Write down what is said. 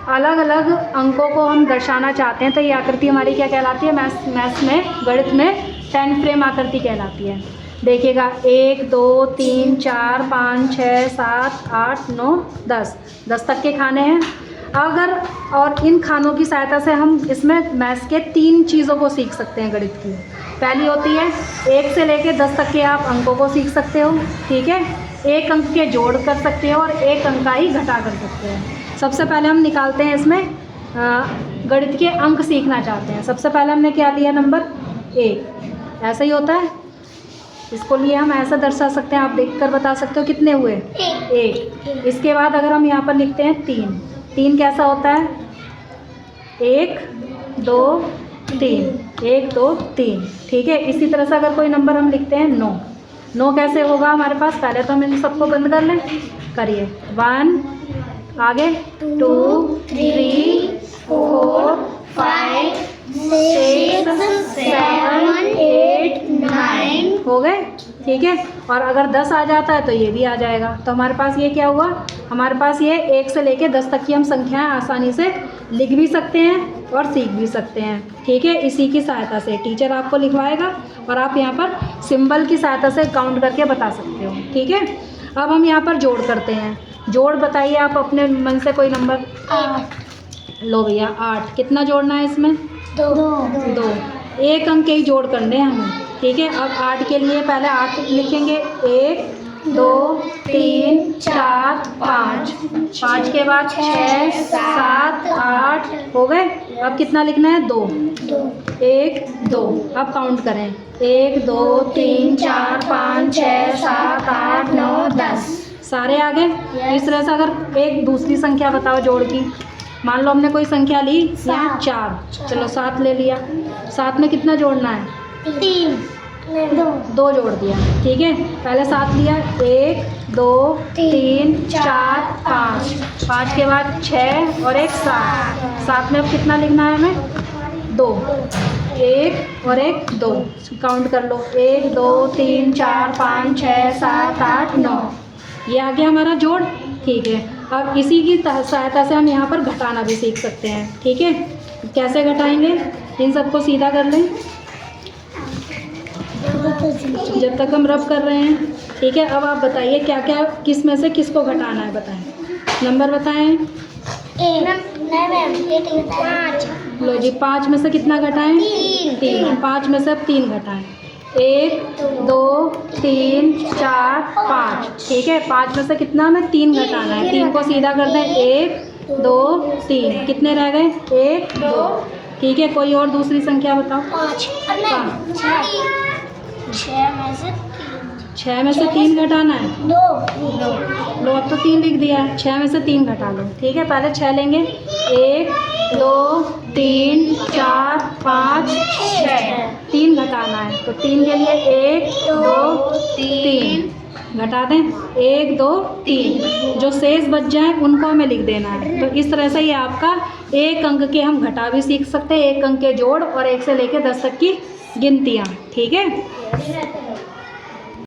अलग अलग अंकों को हम दर्शाना चाहते हैं तो ये आकृति हमारी क्या कहलाती है? मैथ्स में, गणित में 10 फ्रेम आकृति कहलाती है। देखिएगा 1 2 3 4 5 6 7 8 9 10 तक के खाने हैं। अगर और इन खानों की सहायता से हम इसमें मैथ्स के 3 चीज़ों को सीख सकते हैं गणित की। पहली होती है 1 से लेकर 10 तक के आप अंकों को सीख सकते हो, ठीक है। एक अंक के जोड़ कर सकते हो और एक अंक का ही घटा कर सकते हैं। सबसे पहले हम निकालते हैं इसमें गणित के अंक सीखना चाहते हैं। सबसे पहले हमने क्या लिया? नंबर 1। ऐसा ही होता है, इसको लिए हम ऐसा दर्शा सकते हैं। आप देखकर बता सकते हो कितने हुए? 1। इसके बाद अगर हम यहाँ पर लिखते हैं 3 कैसा होता है? 1 2 3 1 2 3, ठीक है। इसी तरह से अगर कोई नंबर हम लिखते हैं 9 कैसे होगा हमारे पास? पहले तो हम इन सबको बंद कर लें, करिए। 1, आगे 2 3 4 5 6 7 8 9 हो गए, ठीक है। और अगर 10 आ जाता है तो ये भी आ जाएगा। तो हमारे पास ये क्या हुआ? हमारे पास ये 1 से लेकर 10 तक की हम संख्याएं आसानी से लिख भी सकते हैं और सीख भी सकते हैं, ठीक है। इसी की सहायता से टीचर आपको लिखवाएगा और आप यहाँ पर सिंबल की सहायता से काउंट करके बता सकते हो, ठीक है। अब हम यहाँ पर जोड़ करते हैं। जोड़ बताइए आप अपने मन से कोई नंबर। 8। लो भैया 8। कितना जोड़ना है इसमें? 2। एक अंक के ही जोड़ करने हैं हमें, ठीक है। अब 8 के लिए पहले 8 लिखेंगे। 1 2 3 4 5 5 के बाद 6 7 8 हो गए। अब कितना लिखना है? 2 1 2। अब काउंट करें। 1 2 3 4 5 6 7 8 9 10 सारे आ गए। इस तरह से अगर एक दूसरी संख्या बताओ जोड़ की। मान लो हमने कोई संख्या ली यहाँ 4, चलो 7 ले लिया। 7 में कितना जोड़ना है? 2 जोड़ दिया, ठीक है। पहले 7 लिया। 1 2 3 4 5 5 के बाद 6 और 1 7 में अब कितना लिखना है हमें? 2 1 और 1 2 काउंट कर लो। 1 2 3 4 5 6 7 8 9 ये आ गया हमारा जोड़, ठीक है। अब इसी की सहायता से हम यहाँ पर घटाना भी सीख सकते हैं, ठीक है। कैसे घटाएंगे? इन सबको सीधा कर लें जब तक हम रब कर रहे हैं, ठीक है। अब आप बताइए क्या क्या किस में से किसको घटाना है, बताएं। नंबर बताएं। 5। लो जी 5 में से कितना घटाएं? 3। 5 में से अब 3 घटाएं। 1 2 3 4 5, ठीक है। 5 में से कितना हमें? 3 घटाना है। 3 को सीधा कर दें। 1 2 3 कितने रह गए? 1 2, ठीक है। कोई और दूसरी संख्या बताओ। 5। 6 में से 3 घटाना है। 2। लो अब तो 3 लिख दिया है। 6 में से 3 घटा लो, ठीक है। पहले 6 लेंगे। 1 2 3 4 5 6 3 घटाना है। तो 3 के लिए 1 2 3 घटा दें। 1 2 3 जो शेष बच जाए उनको हमें लिख देना है। तो इस तरह से ये आपका एक अंक के हम घटा भी सीख सकते हैं, एक अंक के जोड़ और 1 से लेकर 10 तक की गिनतियाँ, ठीक है।